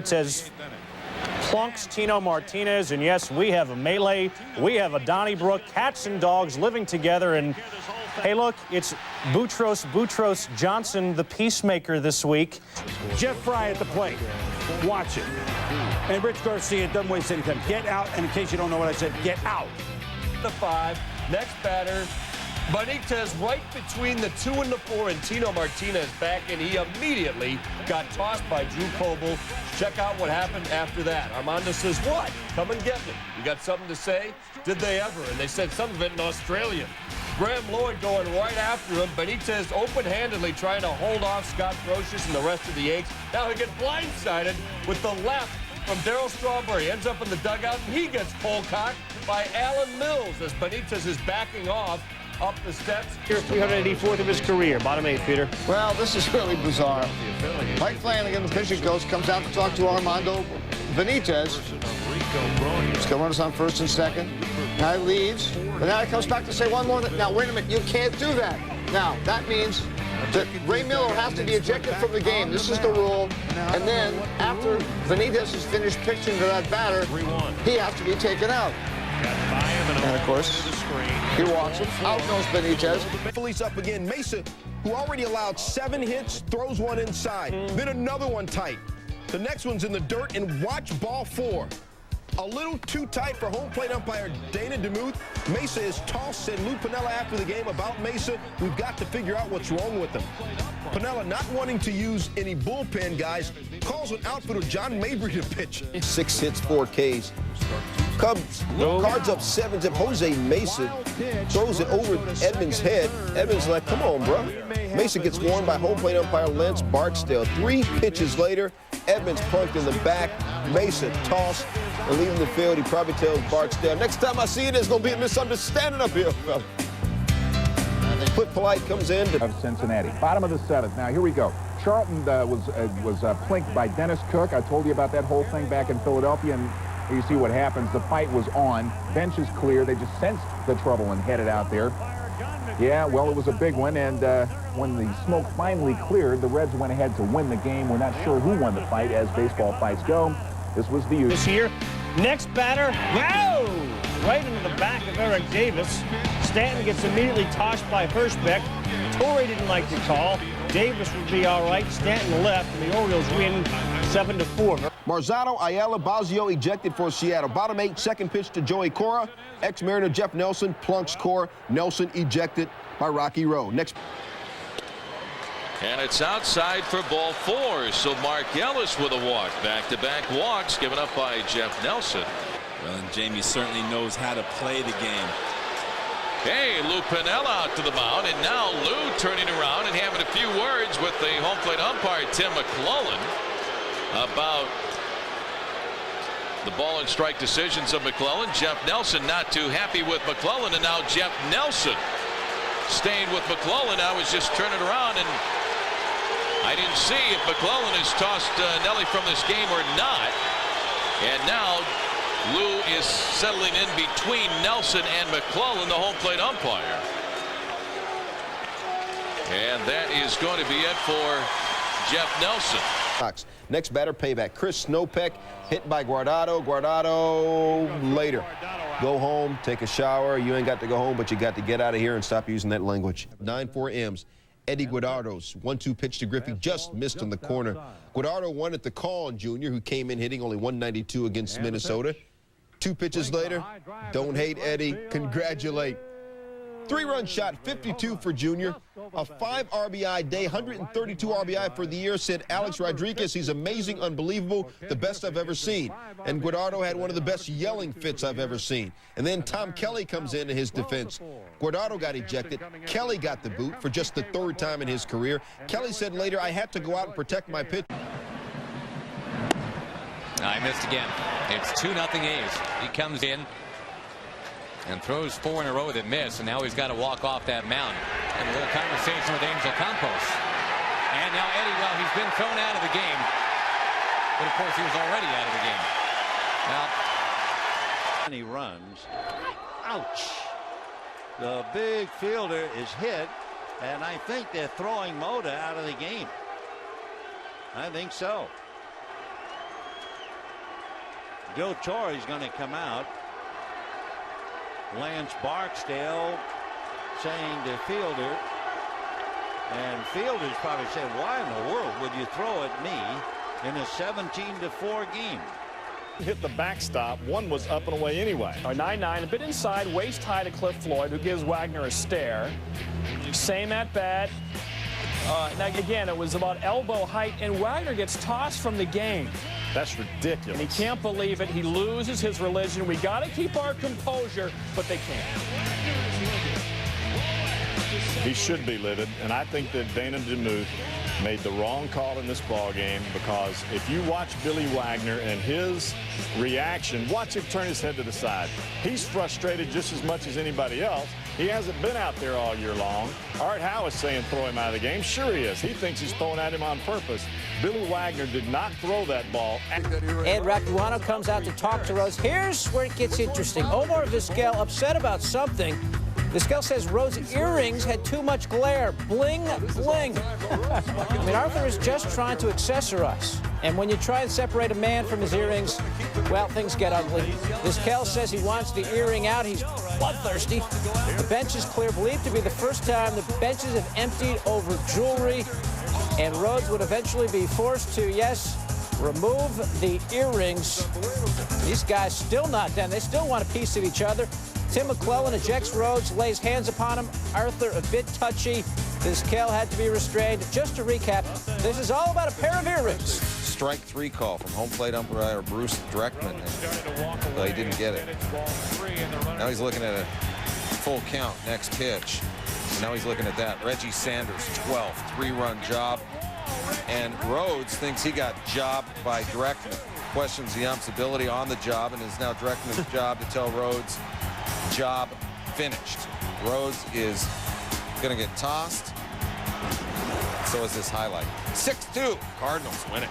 Benitez plunks Tino Martinez, and yes, we have a melee. We have a Donnybrook, cats and dogs living together. And hey, look, it's Boutros Johnson, the peacemaker this week. Jeff Fry at the plate. Watch it. And Rich Garcia doesn't waste any time. Get out, and in case you don't know what I said, get out. The 5, next batter. Benitez right between the 2 and the 4, and Tino Martinez back, and he immediately got tossed by Drew Coble. Check out what happened after that. Armando says, what? Come and get me. You got something to say? Did they ever? And they said some of it in Australian. Graham Lloyd going right after him. Benitez open-handedly trying to hold off Scott Brocious and the rest of the Yanks. Now he gets blindsided with the left from Darryl Strawberry. Ends up in the dugout, and he gets pole-cocked by Alan Mills as Benitez is backing off up the steps. Here's 384th of his career. Bottom 8, Peter. Well, this is really bizarre. Mike Flanagan, the pitching coach, comes out to talk to Armando Benitez. He's going to run us on first and second. Guy leaves, but now he comes back to say one more thing. Now, wait a minute, you can't do that. Now, that means that Ray Miller has to be ejected from the game. This is the rule. And then, after Benitez has finished pitching to that batter, he has to be taken out. And, of course, he walks him. Out goes Benitez. Police up again. Mesa, who already allowed 7 hits, throws one inside. Then another one tight. The next one's in the dirt, and watch ball 4. A little too tight for home plate umpire Dana DeMuth. Mesa is tossed, said Lou Piniella after the game about Mesa. We've got to figure out what's wrong with him. Piniella, not wanting to use any bullpen guys, calls an outfielder John Mabry to pitch. 6 hits, 4 Ks. Cubs, Cards up 7-zip. Jose Mesa throws it over Edmonds' head. Edmonds like, come on, bro. Mesa gets warned by home plate umpire Lance Barksdale. 3 pitches later, Edmonds punked in the back. Mesa tossed and leaving the field. He probably tells Barksdale, next time I see you, there's going to be a misunderstanding up here, fella. Cliff Polite comes in. Of Cincinnati. Bottom of the 7th. Now, here we go. Charlton was plinked by Dennis Cook. I told you about that whole thing back in Philadelphia, and you see what happens. The fight was on. Bench is clear. They just sensed the trouble and headed out there. Yeah, well, it was a big one, and when the smoke finally cleared, the Reds went ahead to win the game. We're not sure who won the fight, as baseball fights go. This was the this year. Next batter, wow! Right into the back of Eric Davis. Stanton gets immediately tossed by Hirschbeck. Torrey didn't like the call. Davis would be all right. Stanton left, and the Orioles win 7-4. Marzano, Ayala, Bazio ejected for Seattle. Bottom 8, second pitch to Joey Cora. Ex-Mariner Jeff Nelson plunks Cora. Nelson ejected by Rocky Road. Next. And it's outside for ball 4. So Mark Ellis with a walk. Back-to-back walks given up by Jeff Nelson. Well, and Jamie certainly knows how to play the game. Hey, Lou Piniella out to the mound, and now Lou turning around and having a few words with the home plate umpire Tim McClellan about the ball and strike decisions of McClellan. Jeff Nelson not too happy with McClellan, and now Jeff Nelson staying with McClellan. I was just turning around, and I didn't see if McClellan has tossed Nelly from this game or not. And now Lou is settling in between Nelson and McClellan, the home plate umpire. And that is going to be it for Jeff Nelson. Next batter, payback. Chris Snopek hit by Guardado. Guardado later. Go home, take a shower. You ain't got to go home, but you got to get out of here and stop using that language. 9-4 M's. Eddie Guardado's 1-2 pitch to Griffey just missed on the corner. Guardado wanted the call on Junior, who came in hitting only 192 against Minnesota. 2 pitches later, don't hate Eddie, congratulate. 3-run shot, 52 for Junior. A 5 RBI day, 132 RBI for the year, said Alex Rodriguez. He's amazing, unbelievable, the best I've ever seen. And Guardado had one of the best yelling fits I've ever seen. And then Tom Kelly comes in his defense. Guardado got ejected. Kelly got the boot for just the 3rd time in his career. Kelly said later, I had to go out and protect my pitch. I missed again. It's 2-0 A's. He comes in and throws 4 in a row that miss, and now he's got to walk off that mound. And a little conversation with Angel Campos. And now Eddie, well, he's been thrown out of the game. But of course, he was already out of the game. Now, and he runs. Ouch. The big fielder is hit, and I think they're throwing Moda out of the game. I think so. Joe Torre's going to come out. Lance Barksdale saying to Fielder, and Fielder's probably saying, why in the world would you throw at me in a 17-4 game? Hit the backstop. One was up and away anyway. 9-9, a bit inside, waist high to Cliff Floyd, who gives Wagner a stare. Same at bat. Now, again, it was about elbow height, and Wagner gets tossed from the game. That's ridiculous. And he can't believe it. He loses his religion. We got to keep our composure, but they can't. He should be livid, and I think that Dana DeMuth made the wrong call in this ball game, because if you watch Billy Wagner and his reaction, watch him turn his head to the side. He's frustrated just as much as anybody else. He hasn't been out there all year long. Art Howe is saying throw him out of the game. Sure he is. He thinks he's throwing at him on purpose. Billy Wagner did not throw that ball. Ed Rapuano comes out to talk to Rhodes. Here's where it gets interesting. Omar Vizquel upset about something. Vizquel says Rhodes' earrings had too much glare. Bling, bling. I mean, Arthur is just trying to accessorize. And when you try and separate a man from his earrings, well, things get ugly. Vizquel says he wants the earring out. He's bloodthirsty. The bench is clear, believed to be the first time the benches have emptied over jewelry. And Rhodes would eventually be forced to, yes, remove the earrings. These guys still not done. They still want a piece of each other. Tim McClellan ejects Rhodes, lays hands upon him. Arthur a bit touchy. Vizquel had to be restrained. Just to recap, this is all about a pair of earrings. Strike 3 call from home plate umpire Bruce Dreckman. He didn't get it. Now he's looking at a full count next pitch. Now he's looking at that. Reggie Sanders, 12th, 3-run job. And Rhodes thinks he got jobbed by Dreckman. Questions the ump's ability on the job, and it's now Dreckman's job to tell Rhodes, job finished. Rhodes is going to get tossed. So is this highlight. 6-2. Cardinals win it.